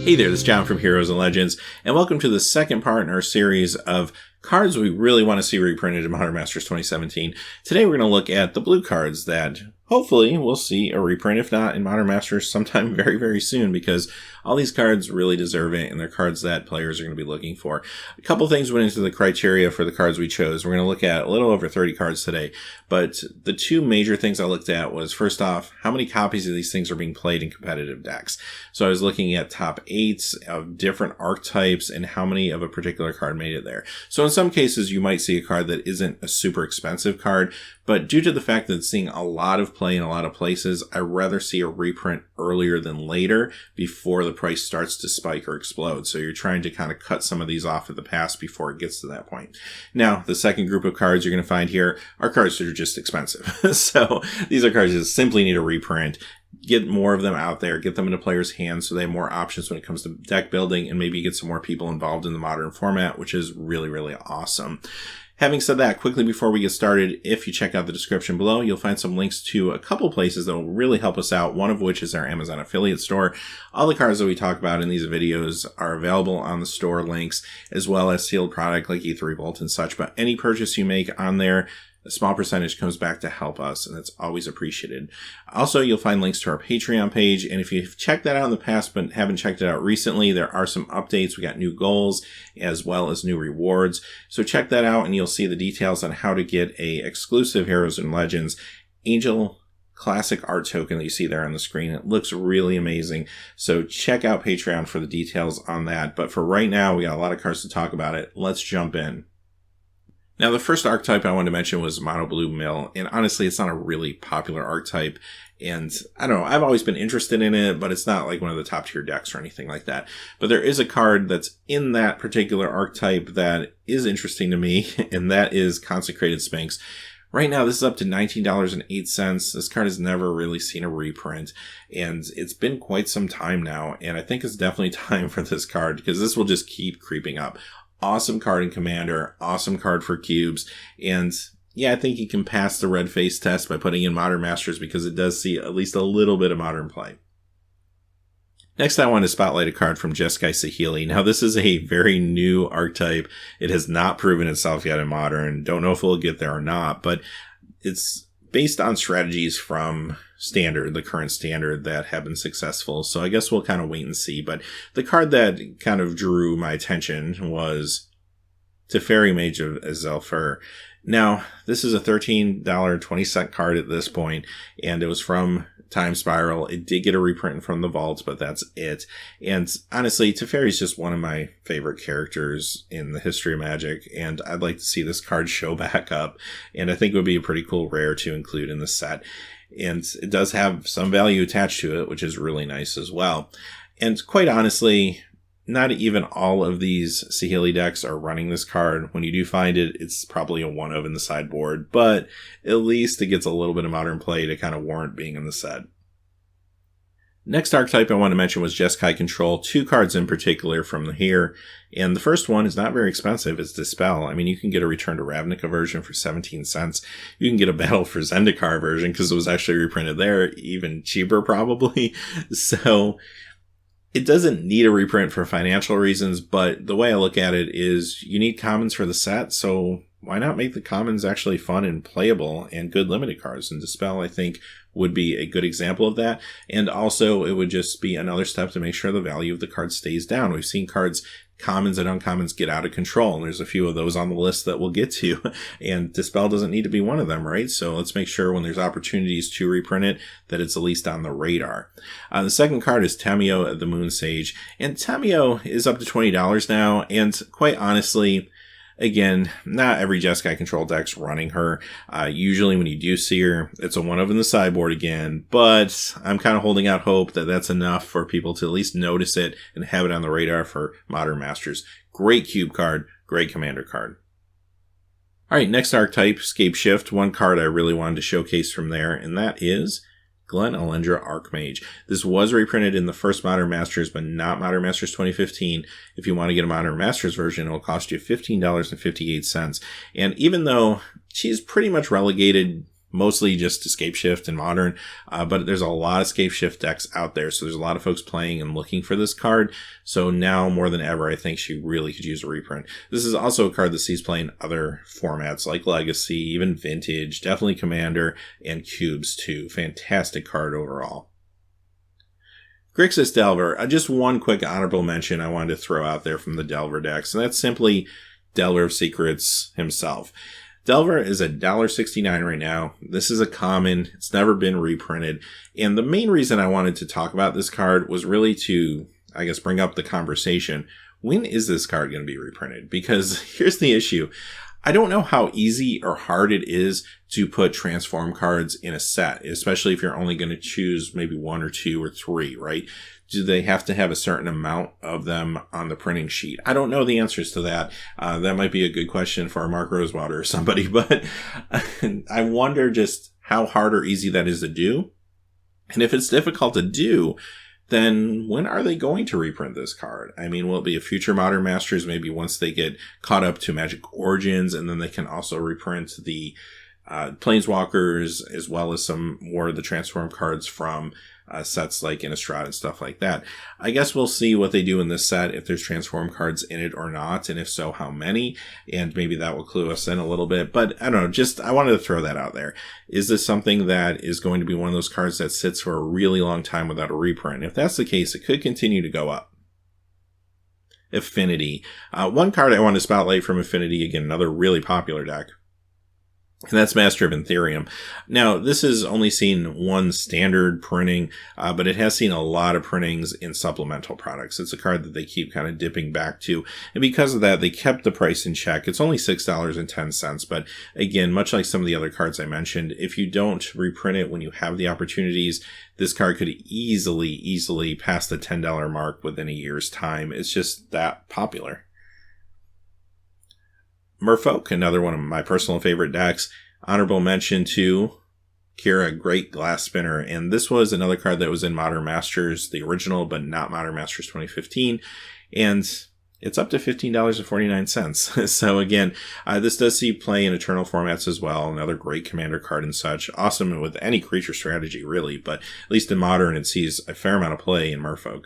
Hey there, this is John from Heroes and Legends, and welcome to the second part in our series of cards we really want to see reprinted in Modern Masters 2017. Today we're going to look at the blue cards that hopefully we'll see a reprint, if not in Modern Masters sometime very, very soon, because all these cards really deserve it, and they're cards that players are going to be looking for. A couple things went into the criteria for the cards we chose. We're going to look at a little over 30 cards today, but the two major things I looked at was, first off, how many copies of these things are being played in competitive decks. So I was looking at top 8s of different archetypes and how many of a particular card made it there. So in some cases, you might see a card that isn't a super expensive card, but due to the fact that it's seeing a lot of play in a lot of places, I'd rather see a reprint earlier than later before the price starts to spike or explode. So you're trying to kind of cut some of these off at the pass before it gets to that point. Now, the second group of cards you're going to find here are cards that are just expensive. So these are cards that simply need a reprint. Get more of them out there, get them into players' hands so they have more options when it comes to deck building, and maybe get some more people involved in the modern format, which is really, really awesome. Having said that, quickly before we get started, if you check out the description below, you'll find some links to a couple places that will really help us out, one of which is our Amazon affiliate store. All the cards that we talk about in these videos are available on the store links, as well as sealed product like E3 Volt and such, but any purchase you make on there, a small percentage comes back to help us, and that's always appreciated. Also, you'll find links to our Patreon page, and if you've checked that out in the past but haven't checked it out recently, there are some updates. We got new goals as well as new rewards. So check that out, and you'll see the details on how to get a exclusive Heroes and Legends Angel Classic art token that you see there on the screen. It looks really amazing. So check out Patreon for the details on that. But for right now, we got a lot of cards to talk about it. Let's jump in. Now, the first archetype I wanted to mention was Mono Blue Mill, and honestly, it's not a really popular archetype, and I don't know, I've always been interested in it, but it's not like one of the top tier decks or anything like that. But there is a card that's in that particular archetype that is interesting to me, and that is Consecrated Sphinx. Right now, this is up to $19.08. This card has never really seen a reprint, and it's been quite some time now, and I think it's definitely time for this card, because this will just keep creeping up. Awesome card in Commander, awesome card for cubes, and yeah, I think you can pass the red face test by putting in Modern Masters because it does see at least a little bit of modern play. Next, I want to spotlight a card from Jacques. Now, this is a very new archetype. It has not proven itself yet in Modern. Don't know if it'll get there or not, but it's based on strategies from Standard, the current Standard, that have been successful. So I guess we'll kind of wait and see. But the card that kind of drew my attention was Teferi, Mage of Azelfur. Now, this is a $13.20 card at this point, and it was from Time Spiral. It did get a reprint from the vault, but that's it. And honestly, Teferi is just one of my favorite characters in the history of Magic, and I'd like to see this card show back up, and I think it would be a pretty cool rare to include in the set. And it does have some value attached to it, which is really nice as well. And quite honestly, not even all of these Saheeli decks are running this card. When you do find it, it's probably a one of in the sideboard, but at least it gets a little bit of modern play to kind of warrant being in the set. Next archetype I want to mention was Jeskai Control. Two cards in particular from here. And the first one is not very expensive. It's Dispel. I mean, you can get a Return to Ravnica version for 17 cents. You can get a Battle for Zendikar version because it was actually reprinted there, even cheaper probably. So it doesn't need a reprint for financial reasons, but the way I look at it is you need commons for the set, so why not make the commons actually fun and playable and good limited cards? And Dispel, I think, would be a good example of that. And also, it would just be another step to make sure the value of the card stays down. We've seen cards, commons and uncommons, get out of control. And there's a few of those on the list that we'll get to. And Dispel doesn't need to be one of them, right? So let's make sure when there's opportunities to reprint it, that it's at least on the radar. The second card is Tamiyo the Moon Sage. And Tamiyo is up to $20 now. And quite honestly, again, not every Jeskai Control deck's running her. Usually when you do see her, it's a one of in the sideboard again, but I'm kind of holding out hope that that's enough for people to at least notice it and have it on the radar for Modern Masters. Great cube card, great commander card. Alright, next archetype, Scape Shift. One card I really wanted to showcase from there, and that is Glen Elendra Archmage. This was reprinted in the first Modern Masters, but not Modern Masters 2015. If you want to get a Modern Masters version, it will cost you $15.58. And even though she's pretty much relegated mostly just Escape Shift and Modern, but there's a lot of Escape Shift decks out there, so there's a lot of folks playing and looking for this card. So now more than ever, I think she really could use a reprint. This is also a card that sees play in other formats like Legacy, even Vintage, definitely Commander, and Cubes too. Fantastic card overall. Grixis Delver, just one quick honorable mention I wanted to throw out there from the Delver decks, and that's simply Delver of Secrets himself. Delver is $1.69 right now. This is a common. It's never been reprinted. And the main reason I wanted to talk about this card was really to, I guess, bring up the conversation. When is this card going to be reprinted? Because here's the issue. I don't know how easy or hard it is to put transform cards in a set, especially if you're only going to choose maybe 1 or 2 or 3, right? Do they have to have a certain amount of them on the printing sheet? I don't know the answers to that. That might be a good question for Mark Rosewater or somebody, but I wonder just how hard or easy that is to do. And if it's difficult to do, then when are they going to reprint this card? I mean, will it be a future Modern Masters, maybe once they get caught up to Magic Origins, and then they can also reprint the Planeswalkers, as well as some more of the transform cards from sets like Innistrad and stuff like that. I guess we'll see what they do in this set, if there's transform cards in it or not, and if so, how many, and maybe that will clue us in a little bit. But I don't know, just I wanted to throw that out there. Is this something that is going to be one of those cards that sits for a really long time without a reprint? If that's the case, it could continue to go up. Affinity. One card I want to spotlight from Affinity, again, another really popular deck, and that's Master of Ethereum. Now, this has only seen one standard printing, but it has seen a lot of printings in supplemental products. It's a card that they keep kind of dipping back to, and because of that, they kept the price in check. It's only $6.10, but again, much like some of the other cards I mentioned, if you don't reprint it when you have the opportunities, this card could easily pass the $10 mark within a year's time. It's just that popular. Merfolk, another one of my personal favorite decks. Honorable mention to Kira, great glass spinner. And this was another card that was in Modern Masters, the original, but not Modern Masters 2015. And it's up to $15.49. So again, this does see play in Eternal formats as well. Another great commander card and such. Awesome with any creature strategy, really. But at least in Modern, it sees a fair amount of play in Merfolk.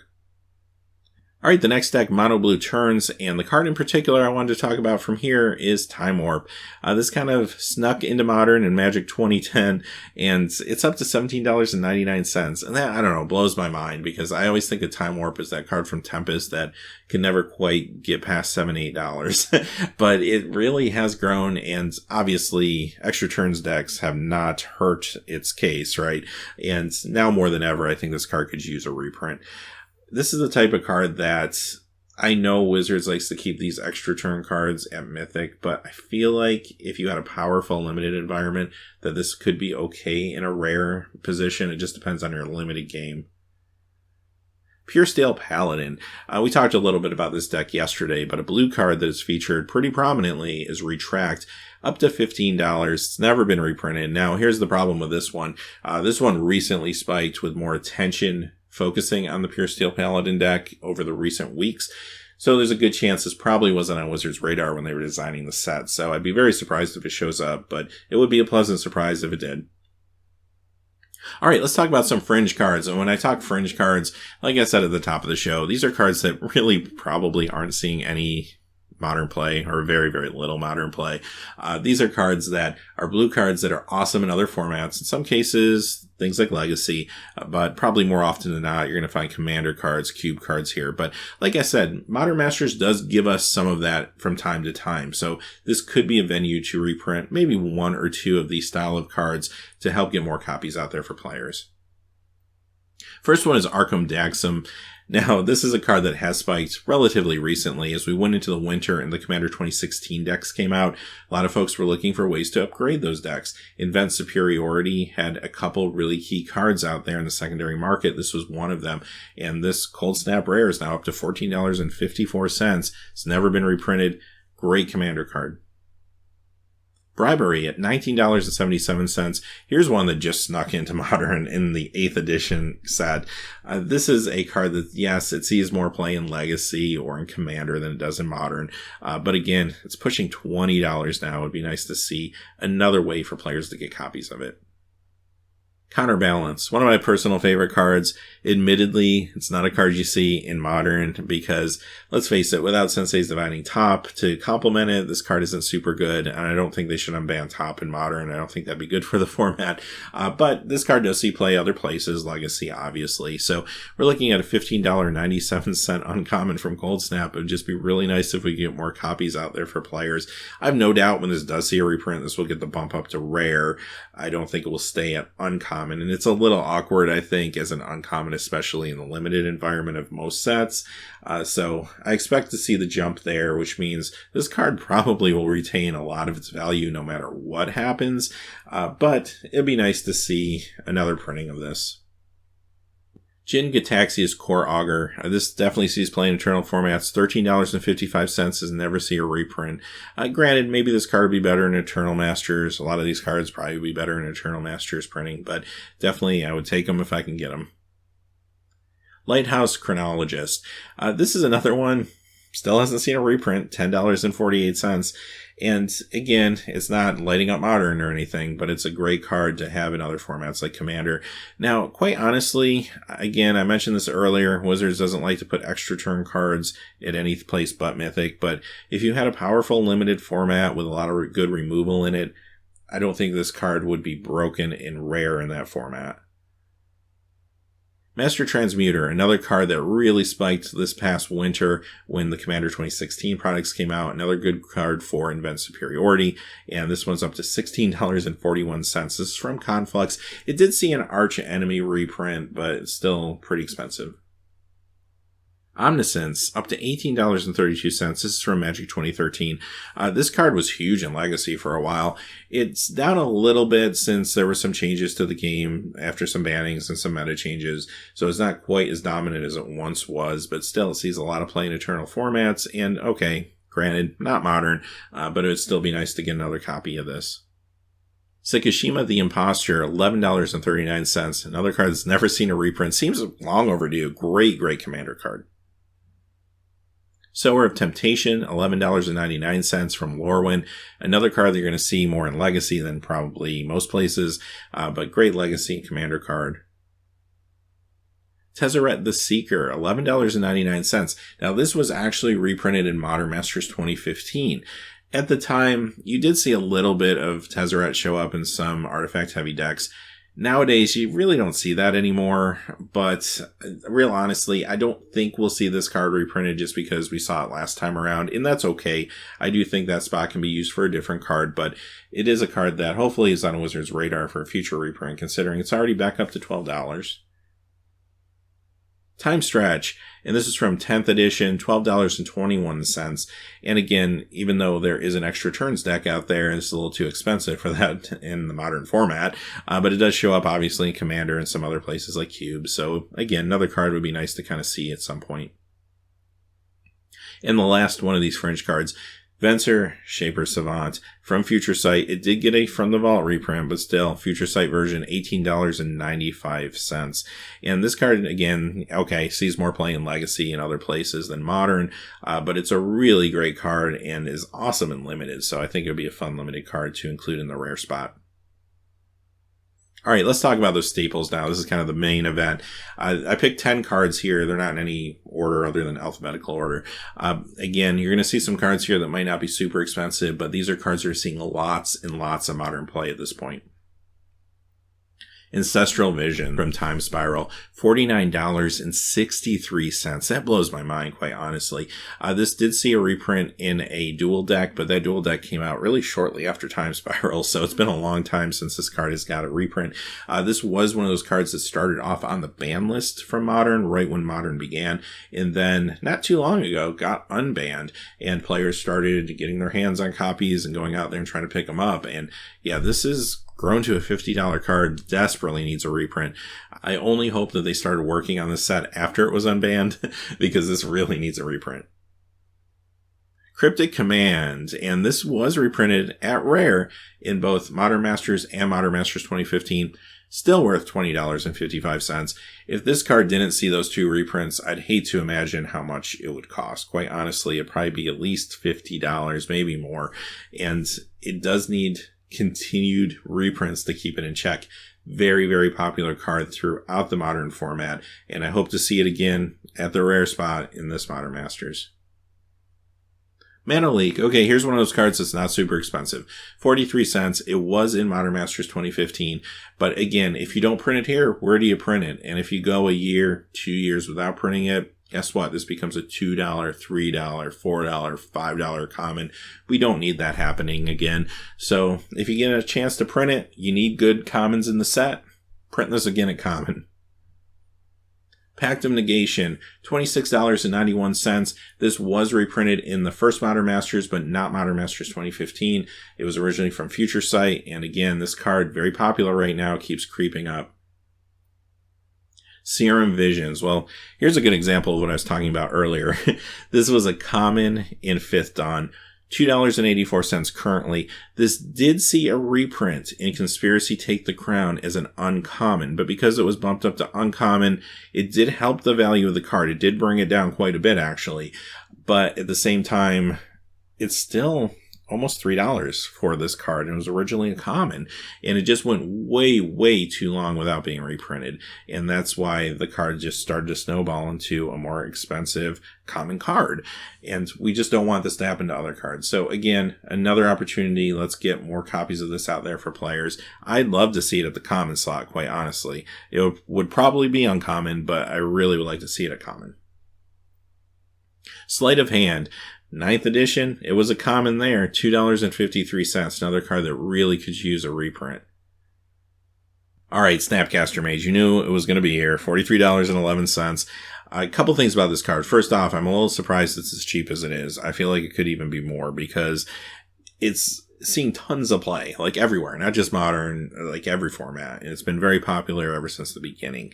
All right, the next deck, Mono Blue Turns, and the card in particular I wanted to talk about from here is Time Warp. This kind of snuck into Modern in Magic 2010, and it's up to $17.99. And that, I don't know, blows my mind, because I always think of Time Warp as that card from Tempest that can never quite get past $7, $8. But it really has grown, and obviously Extra Turns decks have not hurt its case, right? And now more than ever, I think this card could use a reprint. This is the type of card that I know Wizards likes to keep these extra turn cards at Mythic, but I feel like if you had a powerful limited environment, that this could be okay in a rare position. It just depends on your limited game. Pure Steel Paladin. We talked a little bit about this deck yesterday, but a blue card that is featured pretty prominently is Retract, up to $15. It's never been reprinted. Now, here's the problem with this one. This one recently spiked with more attention focusing on the Pure Steel Paladin deck over the recent weeks. So there's a good chance this probably wasn't on Wizards' radar when they were designing the set. So I'd be very surprised if it shows up, but it would be a pleasant surprise if it did. All right, let's talk about some fringe cards. And when I talk fringe cards, like I said at the top of the show, these are cards that really probably aren't seeing any Modern play, or very, very little Modern play. These are cards that are blue cards that are awesome in other formats. In some cases, things like Legacy, but probably more often than not, you're going to find Commander cards, Cube cards here. But like I said, Modern Masters does give us some of that from time to time. So this could be a venue to reprint maybe 1 or 2 of these style of cards to help get more copies out there for players. First one is Arkham Taksim. Now, this is a card that has spiked relatively recently as we went into the winter and the Commander 2016 decks came out. A lot of folks were looking for ways to upgrade those decks. Invent Superiority had a couple really key cards out there in the secondary market. This was one of them. And this Cold Snap Rare is now up to $14.54. It's never been reprinted. Great commander card. Bribery at $19.77. Here's one that just snuck into Modern in the 8th edition set. This is a card that, yes, it sees more play in Legacy or in Commander than it does in Modern. But again, it's pushing $20 now. It would be nice to see another way for players to get copies of it. Counterbalance, one of my personal favorite cards. Admittedly, it's not a card you see in Modern because, let's face it, without Sensei's Dividing Top to complement it, this card isn't super good, and I don't think they should unban Top in Modern. I don't think that'd be good for the format. But this card does see play other places, Legacy, obviously. So we're looking at a $15.97 uncommon from Cold Snap. It would just be really nice if we could get more copies out there for players. I have no doubt when this does see a reprint, this will get the bump up to rare. I don't think it will stay at uncommon, and it's a little awkward, I think, as an uncommon, especially in the limited environment of most sets. So I expect to see the jump there, which means this card probably will retain a lot of its value no matter what happens. But it'd be nice to see another printing of this. Jin Gataxia's Core Augur. This definitely sees play in Eternal formats. $13.55 is never see a reprint. Granted, maybe this card would be better in Eternal Masters. A lot of these cards probably would be better in Eternal Masters printing, but definitely I would take them if I can get them. Lighthouse Chronologist. This is another one. Still hasn't seen a reprint. $10.48. And again, it's not lighting up Modern or anything, but it's a great card to have in other formats like Commander. Now, quite honestly, again, I mentioned this earlier, Wizards doesn't like to put extra turn cards at any place but Mythic, but if you had a powerful limited format with a lot of good removal in it, I don't think this card would be broken in rare in that format. Master Transmuter, another card that really spiked this past winter when the Commander 2016 products came out. Another good card for Invent Superiority, and this one's up to $16.41. This is from Conflux. It did see an Arch Enemy reprint, but it's still pretty expensive. Omniscience, up to $18.32. This is from Magic 2013. This card was huge in Legacy for a while. It's down a little bit since there were some changes to the game after some bannings and some meta changes, so it's not quite as dominant as it once was, but still it sees a lot of play in Eternal formats, and okay, granted, not Modern, but it would still be nice to get another copy of this. Sekishima the Imposture, $11.39. Another card that's never seen a reprint. Seems long overdue. Great Commander card. Sower of Temptation, $11.99 from Lorwyn. Another card that you're going to see more in Legacy than probably most places, but great Legacy Commander card. Tezzeret the Seeker, $11.99. Now, this was actually reprinted in Modern Masters 2015. At the time, you did see a little bit of Tezzeret show up in some artifact-heavy decks. Nowadays, you really don't see that anymore, but real honestly, I don't think we'll see this card reprinted just because we saw it last time around, and that's okay. I do think that spot can be used for a different card, but it is a card that hopefully is on a Wizard's radar for a future reprint, considering it's already back up to $12. Time Stretch, and this is from 10th edition, $12.21. And again, even though there is an extra turns deck out there, it's a little too expensive for that in the Modern format, but it does show up obviously in Commander and some other places like Cube. So again, another card would be nice to kind of see at some point. And the last one of these fringe cards, Venser Shaper Savant from Future Sight. It did get a From the Vault reprint, but still, Future Sight version, $18.95. And this card, again, okay, sees more play in Legacy and other places than Modern, but it's a really great card and is awesome and limited, so I think it would be a fun limited card to include in the rare spot. All right, let's talk about those staples now. This is kind of the main event. I picked 10 cards here. They're not in any order other than alphabetical order. Again, you're going to see some cards here that might not be super expensive, but these are cards that are seeing lots and lots of Modern play at this point. Ancestral Vision from Time Spiral, $49.63. That blows my mind, quite honestly. This did see a reprint in a dual deck, but that dual deck came out really shortly after Time Spiral, so it's been a long time since this card has got a reprint. This was one of those cards that started off on the ban list from Modern, right when Modern began, and then not too long ago got unbanned, and players started getting their hands on copies and going out there and trying to pick them up. And yeah, this is grown to a $50 card, desperately needs a reprint. I only hope that they started working on this set after it was unbanned, because this really needs a reprint. Cryptic Command, and this was reprinted at Rare in both Modern Masters and Modern Masters 2015. Still worth $20.55. If this card didn't see those two reprints, I'd hate to imagine how much it would cost. Quite honestly, it'd probably be at least $50, maybe more. And it does need continued reprints to keep it in check. Very, very popular card throughout the Modern format, and I hope to see it again at the Rare spot in this Modern Masters. Mana Leak. Okay, here's one of those cards that's not super expensive. 43 cents. It was in Modern Masters 2015. But again, if you don't print it here, where do you print it? And if you go a year, 2 years without printing it, guess what? This becomes a $2, $3, $4, $5 common. We don't need that happening again. So if you get a chance to print it, you need good commons in the set. Print this again at common. Pact of Negation, $26.91. This was reprinted in the first Modern Masters, but not Modern Masters 2015. It was originally from Future Sight, and again, this card, very popular right now, keeps creeping up. Serum Visions. Well, here's a good example of what I was talking about earlier. This was a common in 5th Dawn. $2.84 currently. This did see a reprint in Conspiracy Take the Crown as an uncommon, but because it was bumped up to uncommon, it did help the value of the card. It did bring it down quite a bit, actually. But at the same time, it's still almost $3 for this card, and it was originally a common, and it just went way, way too long without being reprinted, and that's why the card just started to snowball into a more expensive common card, and we just don't want this to happen to other cards. So again, another opportunity. Let's get more copies of this out there for players. I'd love to see it at the common slot, quite honestly. It would probably be uncommon, but I really would like to see it at common. Sleight of Hand. 9th edition, it was a common there, $2.53, another card that really could use a reprint. Alright, Snapcaster Mage, you knew it was going to be here, $43.11. A couple things about this card. First off, I'm a little surprised it's as cheap as it is. I feel like it could even be more because it's seeing tons of play, like everywhere, not just Modern, like every format. And it's been very popular ever since the beginning.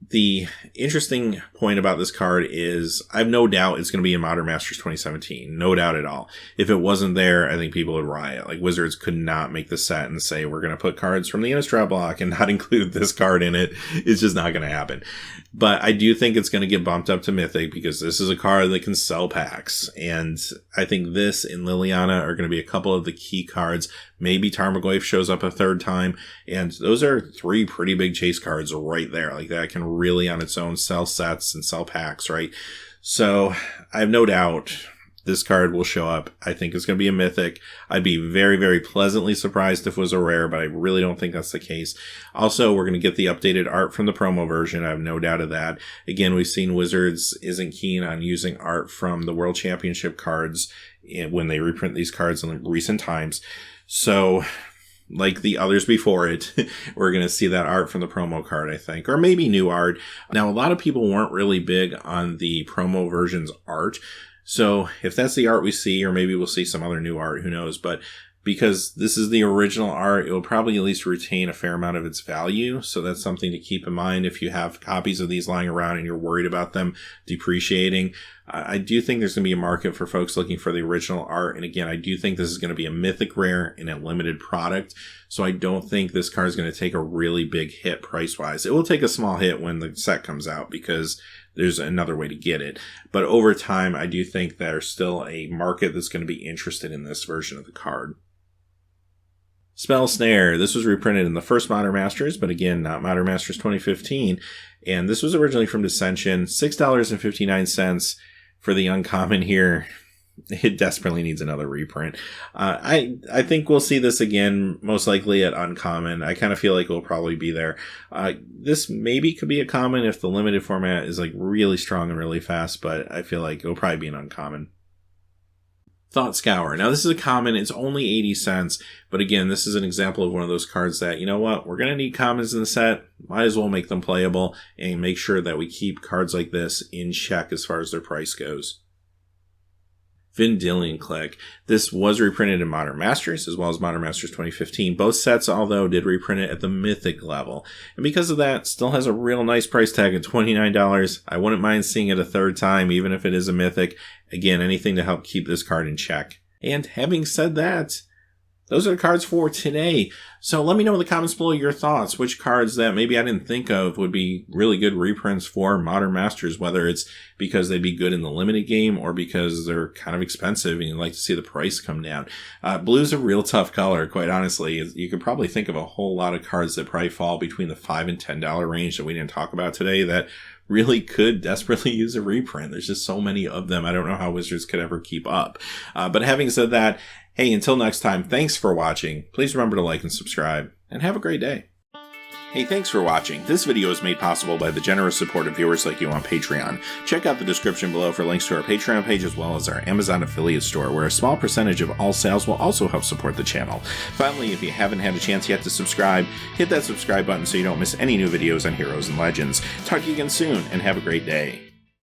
The interesting point about this card is I have no doubt it's going to be in Modern Masters 2017. No doubt at all. If it wasn't there, I think people would riot. Like, Wizards could not make the set and say, we're going to put cards from the Innistrad block and not include this card in it. It's just not going to happen. But I do think it's going to get bumped up to Mythic because this is a card that can sell packs. And I think this and Liliana are going to be a couple of the key cards. Maybe Tarmogoyf shows up a third time. And those are 3 pretty big chase cards right there. Like, that can really on its own sell sets and sell packs, right? So I have no doubt this card will show up. I think it's going to be a Mythic. I'd be very, very pleasantly surprised if it was a rare, but I really don't think that's the case. Also, we're going to get the updated art from the promo version. I have no doubt of that. Again, we've seen Wizards isn't keen on using art from the World Championship cards when they reprint these cards in recent times. So, like the others before it, we're going to see that art from the promo card, I think, or maybe new art. Now, a lot of people weren't really big on the promo version's art. So if that's the art we see, or maybe we'll see some other new art, who knows, but because this is the original art, it will probably at least retain a fair amount of its value. So that's something to keep in mind if you have copies of these lying around and you're worried about them depreciating. I do think there's going to be a market for folks looking for the original art. And again, I do think this is going to be a mythic rare in a limited product. So I don't think this card is going to take a really big hit price-wise. It will take a small hit when the set comes out because there's another way to get it. But over time, I do think there's still a market that's going to be interested in this version of the card. Spell Snare. This was reprinted in the first Modern Masters, but again, not Modern Masters 2015. And this was originally from Dissension. $6.59 for the uncommon here. It desperately needs another reprint. I think we'll see this again, most likely at uncommon. I kind of feel like it will probably be there. This maybe could be a common if the limited format is like really strong and really fast, but I feel like it'll probably be an uncommon. Thought Scour. Now, this is a common. It's only 80 cents. But again, this is an example of one of those cards that, you know what, we're going to need commons in the set. Might as well make them playable and make sure that we keep cards like this in check as far as their price goes. Vendilion Click. This was reprinted in Modern Masters as well as Modern Masters 2015. Both sets, although, did reprint it at the Mythic level. And because of that, still has a real nice price tag of $29. I wouldn't mind seeing it a third time, even if it is a Mythic. Again, anything to help keep this card in check. And having said that, those are the cards for today. So let me know in the comments below your thoughts. Which cards that maybe I didn't think of would be really good reprints for Modern Masters, whether it's because they'd be good in the limited game or because they're kind of expensive and you'd like to see the price come down. Blue's a real tough color, quite honestly. You could probably think of a whole lot of cards that probably fall between the $5 and $10 range that we didn't talk about today that really could desperately use a reprint. There's just so many of them. I don't know how Wizards could ever keep up. But having said that, hey, until next time, thanks for watching. Please remember to like and subscribe, and have a great day. Hey, thanks for watching. This video is made possible by the generous support of viewers like you on Patreon. Check out the description below for links to our Patreon page as well as our Amazon affiliate store, where a small percentage of all sales will also help support the channel. Finally, if you haven't had a chance yet to subscribe, hit that subscribe button so you don't miss any new videos on Heroes and Legends. Talk to you again soon, and have a great day.